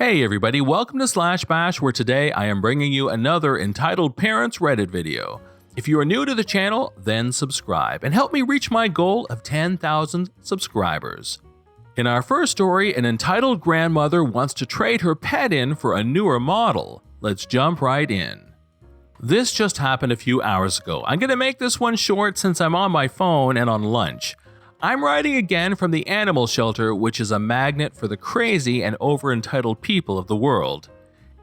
Hey everybody, welcome to Slash Bash, where today I am bringing you another entitled Parents Reddit video. If you are new to the channel, then subscribe and help me reach my goal of 10,000 subscribers. In our first story, an entitled grandmother wants to trade her pet in for a newer model. Let's jump right in. This just happened a few hours ago. I'm going to make this one short since I'm on my phone and on lunch. I'm writing again from the animal shelter, which is a magnet for the crazy and over-entitled people of the world.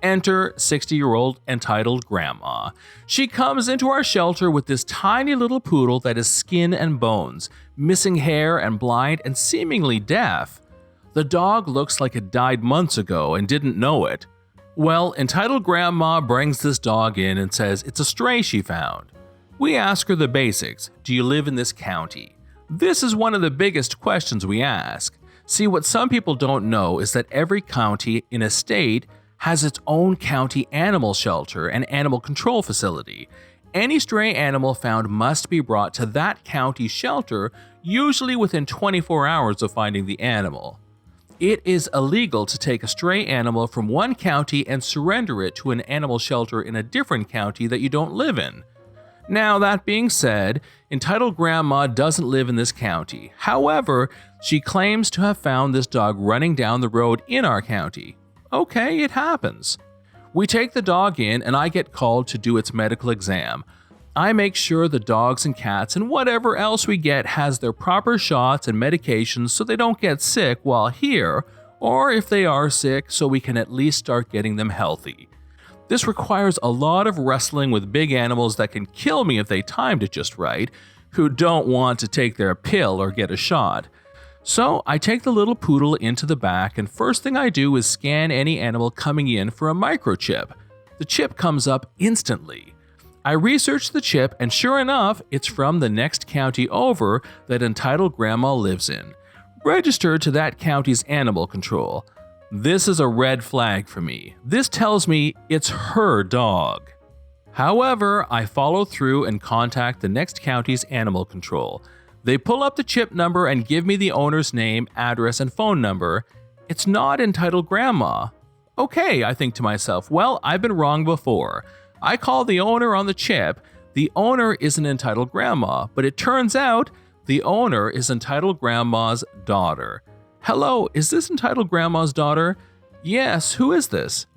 Enter 60-year-old entitled grandma. She comes into our shelter with this tiny little poodle that is skin and bones, missing hair and blind and seemingly deaf. The dog looks like it died months ago and didn't know it. Well, entitled grandma brings this dog in and says it's a stray she found. We ask her the basics. Do you live in this county? This is one of the biggest questions we ask. See, what some people don't know is that every county in a state has its own county animal shelter and animal control facility. Any stray animal found must be brought to that county shelter, usually within 24 hours of finding the animal. It is illegal to take a stray animal from one county and surrender it to an animal shelter in a different county that you don't live in. Now, that being said, entitled grandma doesn't live in this county. However, she claims to have found this dog running down the road in our county. Okay, it happens. We take the dog in and I get called to do its medical exam. I make sure the dogs and cats and whatever else we get has their proper shots and medications so they don't get sick while here, or if they are sick, so we can at least start getting them healthy. This requires a lot of wrestling with big animals that can kill me if they timed it just right, who don't want to take their pill or get a shot. So I take the little poodle into the back, and first thing I do is scan any animal coming in for a microchip. The chip comes up instantly. I research the chip, and sure enough, it's from the next county over that entitled grandma lives in, registered to that county's animal control. This is a red flag for me. This tells me it's her dog. However, I follow through and contact the next county's animal control. They pull up the chip number and give me the owner's name, address, and phone number. It's not entitled grandma. Okay, I think to myself, well, I've been wrong before. I call the owner on the chip. The owner isn't entitled grandma, but it turns out the owner is entitled grandma's daughter. Hello, is this entitled grandma's daughter? Yes, who is this?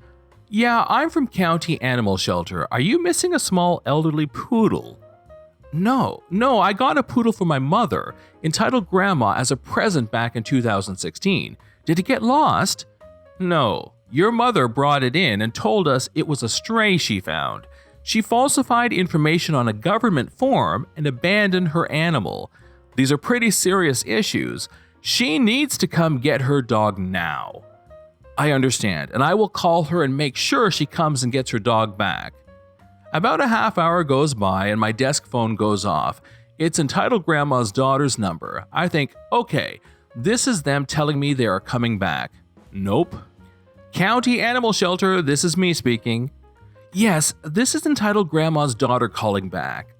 Yeah, I'm from County Animal Shelter. Are you missing a small elderly poodle? No, I got a poodle for my mother, entitled grandma, as a present back in 2016. Did it get lost? No, your mother brought it in and told us it was a stray she found. She falsified information on a government form and abandoned her animal. These are pretty serious issues. She needs to come get her dog now. I understand, and I will call her and make sure she comes and gets her dog back. About a half hour goes by and my desk phone goes off. It's entitled grandma's daughter's number. I think, okay, this is them telling me they are coming back. Nope. County Animal Shelter, this is me speaking. Yes, this is entitled grandma's daughter calling back.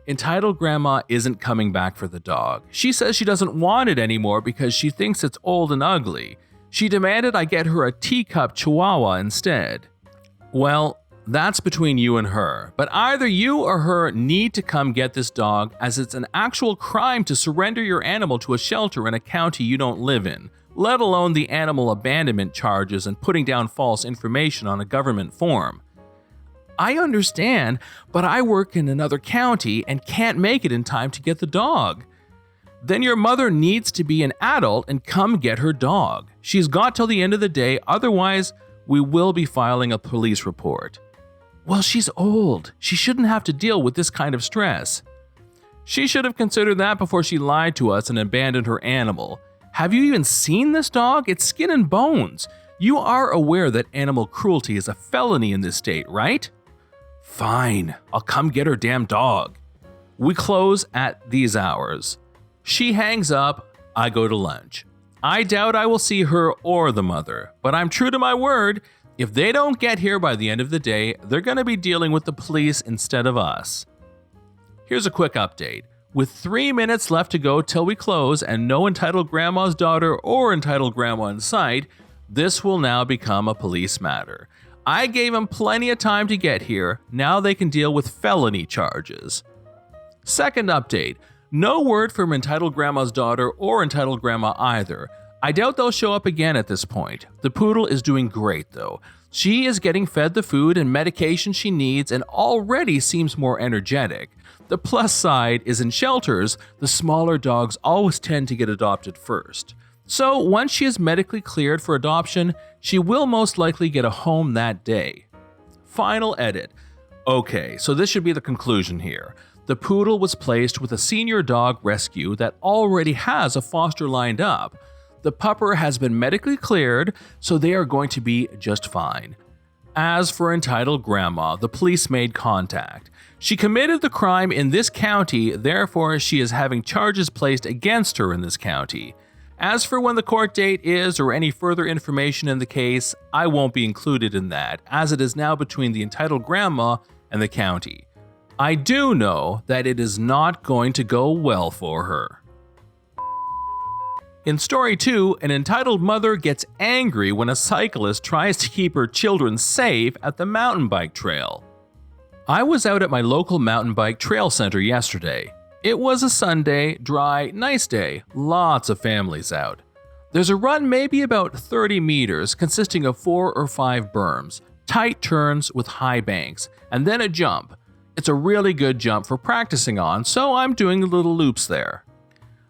Entitled grandma isn't coming back for the dog. She says she doesn't want it anymore because she thinks it's old and ugly. She demanded I get her a teacup chihuahua instead. Well, that's between you and her, but either you or her need to come get this dog, as it's an actual crime to surrender your animal to a shelter in a county you don't live in, let alone the animal abandonment charges and putting down false information on a government form. I understand, but I work in another county and can't make it in time to get the dog. Then your mother needs to be an adult and come get her dog. She's got till the end of the day, otherwise we will be filing a police report. Well, she's old. She shouldn't have to deal with this kind of stress. She should have considered that before she lied to us and abandoned her animal. Have you even seen this dog? It's skin and bones. You are aware that animal cruelty is a felony in this state, right? Fine, I'll come get her damn dog. We close at these hours. She hangs up, I go to lunch. I doubt I will see her or the mother, but I'm true to my word. If they don't get here by the end of the day, they're going to be dealing with the police instead of us. Here's a quick update. With 3 minutes left to go till we close and no entitled grandma's daughter or entitled grandma in sight, This will now become a police matter. I gave them plenty of time to get here, now they can deal with felony charges. Second update, no word from Entitled Grandma's daughter or Entitled Grandma either. I doubt they'll show up again at this point. The poodle is doing great though. She is getting fed the food and medication she needs and already seems more energetic. The plus side is in shelters, the smaller dogs always tend to get adopted first. So once she is medically cleared for adoption, she will most likely get a home that day. Final edit. Okay, so this should be the conclusion here. The poodle was placed with a senior dog rescue that already has a foster lined up. The pupper has been medically cleared, so they are going to be just fine. As for Entitled Grandma, the police made contact. She committed the crime in this county, therefore she is having charges placed against her in this county. As for when the court date is or any further information in the case, I won't be included in that, as it is now between the Entitled Grandma and the county. I do know that it is not going to go well for her. In story 2, an entitled mother gets angry when a cyclist tries to keep her children safe at the mountain bike trail. I was out at my local mountain bike trail center yesterday. It was a Sunday, dry, nice day, lots of families out. There's a run maybe about 30 meters consisting of 4 or 5 berms, tight turns with high banks, and then a jump. It's a really good jump for practicing on, so I'm doing little loops there.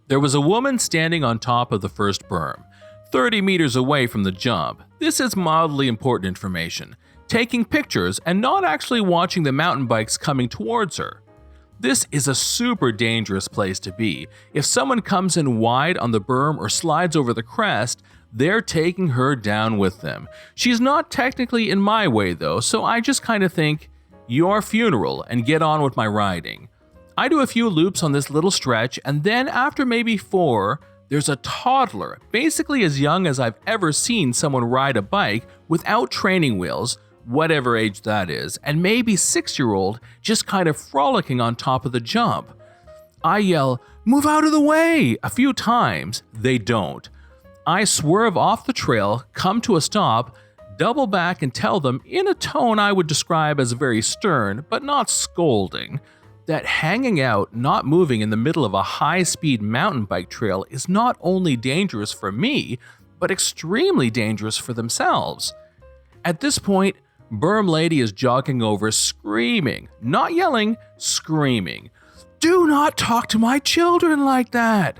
There was a woman standing on top of the first berm, 30 meters away from the jump. This is mildly important information, taking pictures and not actually watching the mountain bikes coming towards her. This is a super dangerous place to be. If someone comes in wide on the berm or slides over the crest, they're taking her down with them. She's not technically in my way though, so I just kind of think, your funeral, and get on with my riding. I do a few loops on this little stretch, and then after maybe 4, there's a toddler, basically as young as I've ever seen someone ride a bike without training wheels, whatever age that is, and maybe 6-year-old just kind of frolicking on top of the jump. I yell, "Move out of the way!" a few times. They don't. I swerve off the trail, come to a stop, double back and tell them in a tone I would describe as very stern, but not scolding, that hanging out, not moving in the middle of a high-speed mountain bike trail is not only dangerous for me, but extremely dangerous for themselves. At this point, Berm Lady is jogging over screaming, not yelling, screaming, "Do not talk to my children like that!"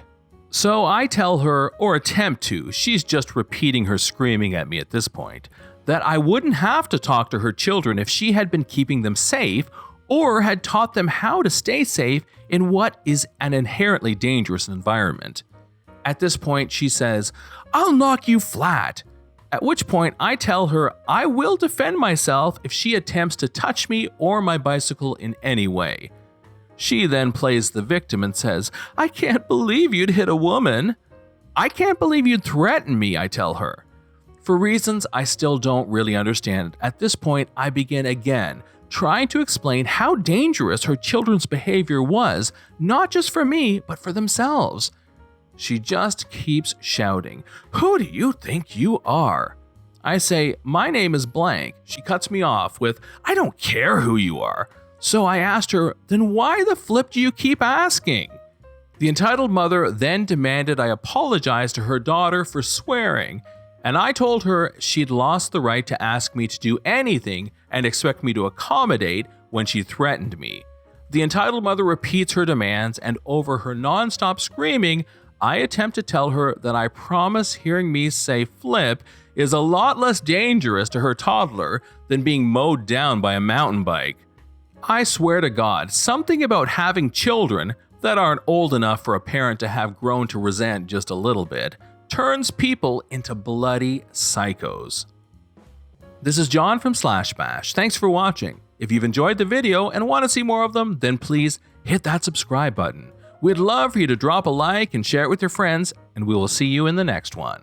So I tell her, or attempt to, she's just repeating her screaming at me at this point, that I wouldn't have to talk to her children if she had been keeping them safe or had taught them how to stay safe in what is an inherently dangerous environment. At this point, she says, "I'll knock you flat," at which point I tell her I will defend myself if she attempts to touch me or my bicycle in any way. She then plays the victim and says, "I can't believe you'd hit a woman." "I can't believe you'd threaten me," I tell her. For reasons I still don't really understand, at this point I begin again, trying to explain how dangerous her children's behavior was, not just for me, but for themselves. She just keeps shouting, "Who do you think you are?" I say, "My name is blank." She cuts me off with, "I don't care who you are." So I asked her, "Then why the flip do you keep asking?" The entitled mother then demanded I apologize to her daughter for swearing, and I told her she'd lost the right to ask me to do anything and expect me to accommodate when she threatened me. The entitled mother repeats her demands, and over her non-stop screaming, I attempt to tell her that I promise hearing me say flip is a lot less dangerous to her toddler than being mowed down by a mountain bike. I swear to God, something about having children that aren't old enough for a parent to have grown to resent just a little bit turns people into bloody psychos. This is John from Slash Bash. Thanks for watching. If you've enjoyed the video and want to see more of them, then please hit that subscribe button. We'd love for you to drop a like and share it with your friends, and we will see you in the next one.